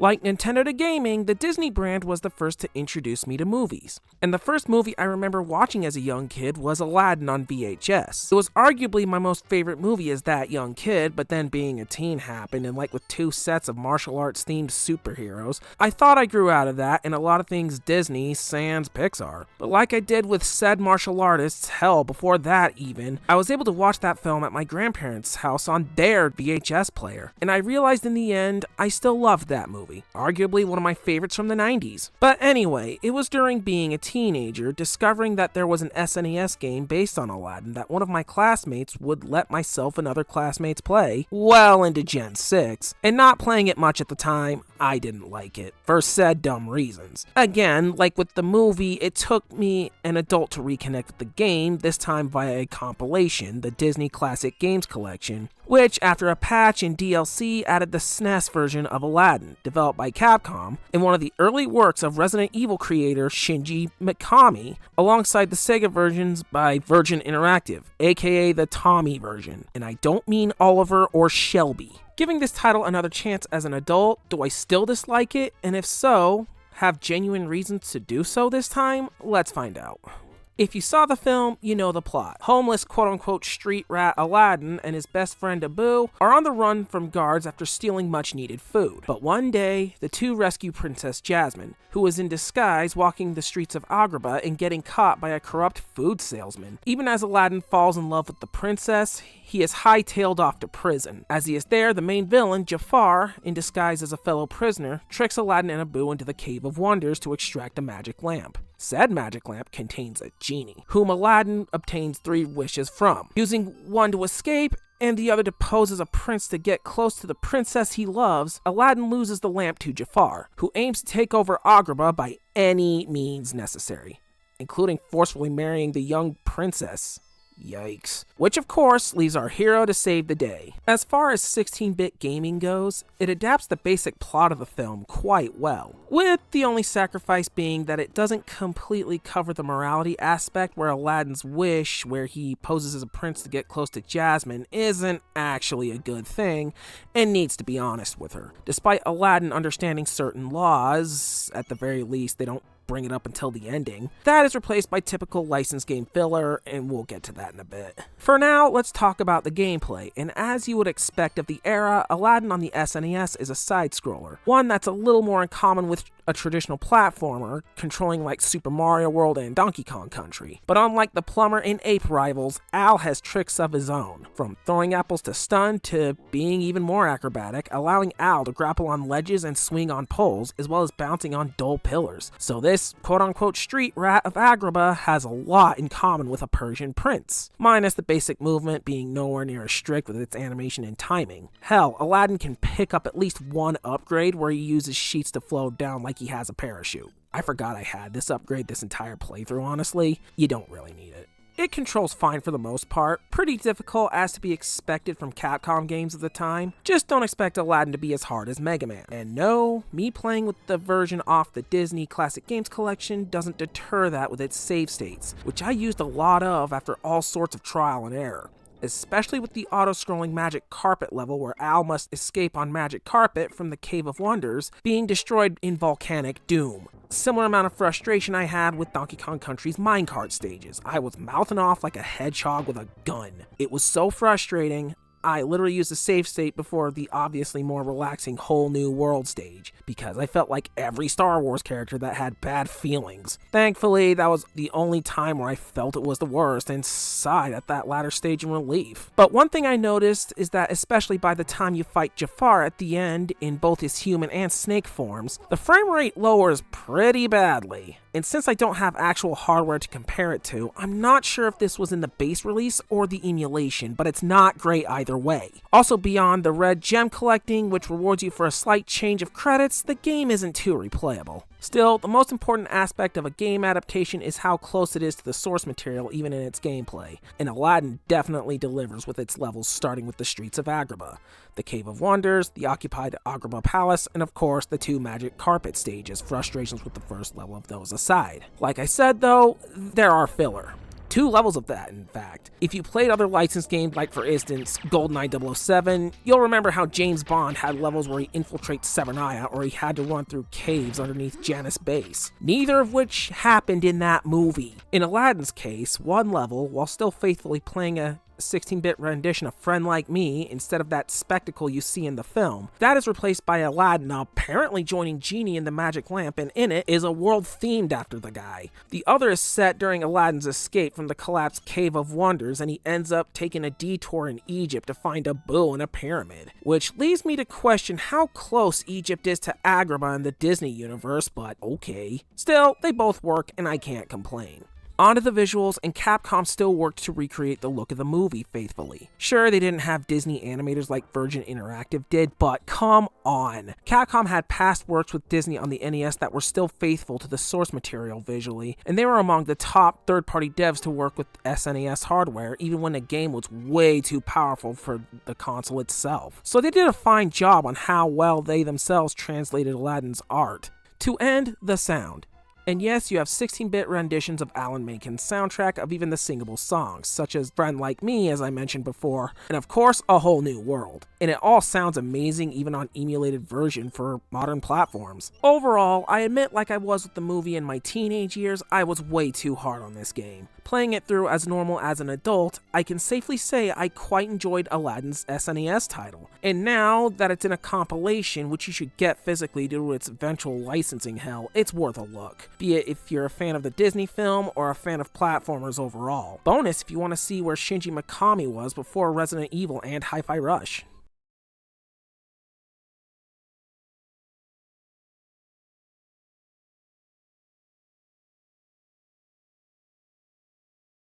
Like Nintendo to gaming, the Disney brand was the first to introduce me to movies. And the first movie I remember watching as a young kid was Aladdin on VHS. It was arguably my most favorite movie as that young kid, but then being a teen happened, and like with 2 sets of martial arts themed superheroes, I thought I grew out of that and a lot of things Disney sans Pixar. But like I did with said martial artists, hell, before that even, I was able to watch that film at my grandparents' house on their VHS player, and I realized in the end, I still loved that movie. Arguably one of my favorites from the 90s. But anyway, it was during being a teenager, discovering that there was an SNES game based on Aladdin that one of my classmates would let myself and other classmates play well into Gen 6, and not playing it much at the time, I didn't like it, for said dumb reasons. Again, like with the movie, it took me, an adult, to reconnect with the game, this time via a compilation, the Disney Classic Games Collection, which, after a patch and DLC, added the SNES version of Aladdin, developed by Capcom, and one of the early works of Resident Evil creator Shinji Mikami, alongside the Sega versions by Virgin Interactive, aka the Tommy version, and I don't mean Oliver or Shelby. Giving this title another chance as an adult, do I still dislike it? And if so, have genuine reasons to do so this time? Let's find out. If you saw the film, you know the plot. Homeless quote-unquote street rat Aladdin and his best friend Abu are on the run from guards after stealing much-needed food. But one day, the two rescue Princess Jasmine, who is in disguise walking the streets of Agrabah and getting caught by a corrupt food salesman. Even as Aladdin falls in love with the princess, he is hightailed off to prison. As he is there, the main villain, Jafar, in disguise as a fellow prisoner, tricks Aladdin and Abu into the Cave of Wonders to extract a magic lamp. Said magic lamp contains a genie, whom Aladdin obtains 3 wishes from, using one to escape and the other to pose as a prince to get close to the princess he loves. Aladdin loses the lamp to Jafar, who aims to take over Agrabah by any means necessary, including forcefully marrying the young princess. Yikes. Which of course leaves our hero to save the day. As far as 16-bit gaming goes, it adapts the basic plot of the film quite well, with the only sacrifice being that it doesn't completely cover the morality aspect, where Aladdin's wish, where he poses as a prince to get close to Jasmine, isn't actually a good thing and needs to be honest with her. Despite Aladdin understanding certain laws, at the very least they don't bring it up until the ending. That is replaced by typical licensed game filler, and we'll get to that in a bit. For now, let's talk about the gameplay, and as you would expect of the era, Aladdin on the SNES is a side-scroller, one that's a little more in common with a traditional platformer, controlling like Super Mario World and Donkey Kong Country. But unlike the plumber and ape rivals, Al has tricks of his own, from throwing apples to stun to being even more acrobatic, allowing Al to grapple on ledges and swing on poles, as well as bouncing on dull pillars. So this quote-unquote street rat of Agrabah has a lot in common with a Persian prince, minus the basic movement being nowhere near as strict with its animation and timing. Hell, Aladdin can pick up at least one upgrade where he uses sheets to float down like he has a parachute. I forgot I had this upgrade this entire playthrough, honestly. You don't really need it. It controls fine for the most part, pretty difficult as to be expected from Capcom games of the time. Just don't expect Aladdin to be as hard as Mega Man. And no, me playing with the version off the Disney Classic Games Collection doesn't deter that with its save states, which I used a lot of after all sorts of trial and error. Especially with the auto-scrolling Magic Carpet level where Al must escape on Magic Carpet from the Cave of Wonders, being destroyed in volcanic doom. Similar amount of frustration I had with Donkey Kong Country's minecart stages. I was mouthing off like a hedgehog with a gun. It was so frustrating, I literally used a save state before the obviously more relaxing Whole New World stage, because I felt like every Star Wars character that had bad feelings. Thankfully, that was the only time where I felt it was the worst and sighed at that latter stage in relief. But one thing I noticed is that especially by the time you fight Jafar at the end in both his human and snake forms, the frame rate lowers pretty badly. And since I don't have actual hardware to compare it to, I'm not sure if this was in the base release or the emulation, but it's not great either way. Also, beyond the red gem collecting, which rewards you for a slight change of credits, the game isn't too replayable. Still, the most important aspect of a game adaptation is how close it is to the source material even in its gameplay, and Aladdin definitely delivers with its levels starting with the streets of Agrabah, the Cave of Wonders, the occupied Agrabah Palace, and of course the 2 Magic Carpet stages, frustrations with the first level of those aside. Like I said though, there are filler. 2 levels of that, in fact. If you played other licensed games, like for instance GoldenEye 007, you'll remember how James Bond had levels where he infiltrates Severnaya or he had to run through caves underneath Janus Base, neither of which happened in that movie. In Aladdin's case, one level, while still faithfully playing a 16-bit rendition of Friend Like Me instead of that spectacle you see in the film, that is replaced by Aladdin apparently joining Genie in the magic lamp, and in it is a world themed after the guy. The other is set during Aladdin's escape from the collapsed Cave of Wonders, and he ends up taking a detour in Egypt to find a bull and a pyramid, which leads me to question how close Egypt is to Agrabah in the Disney universe, but okay. Still, they both work and I can't complain. Onto the visuals, and Capcom still worked to recreate the look of the movie faithfully. Sure, they didn't have Disney animators like Virgin Interactive did, but come on! Capcom had past works with Disney on the NES that were still faithful to the source material visually, and they were among the top third-party devs to work with SNES hardware, even when the game was way too powerful for the console itself. So they did a fine job on how well they themselves translated Aladdin's art. To end, the sound. And yes, you have 16-bit renditions of Alan Menken's soundtrack of even the singable songs, such as Friend Like Me, as I mentioned before, and of course, A Whole New World. And it all sounds amazing even on emulated version for modern platforms. Overall, I admit, like I was with the movie in my teenage years, I was way too hard on this game. Playing it through as normal as an adult, I can safely say I quite enjoyed Aladdin's SNES title. And now that it's in a compilation, which you should get physically due to its eventual licensing hell, it's worth a look. Be it if you're a fan of the Disney film or a fan of platformers overall. Bonus if you want to see where Shinji Mikami was before Resident Evil and Hi-Fi Rush.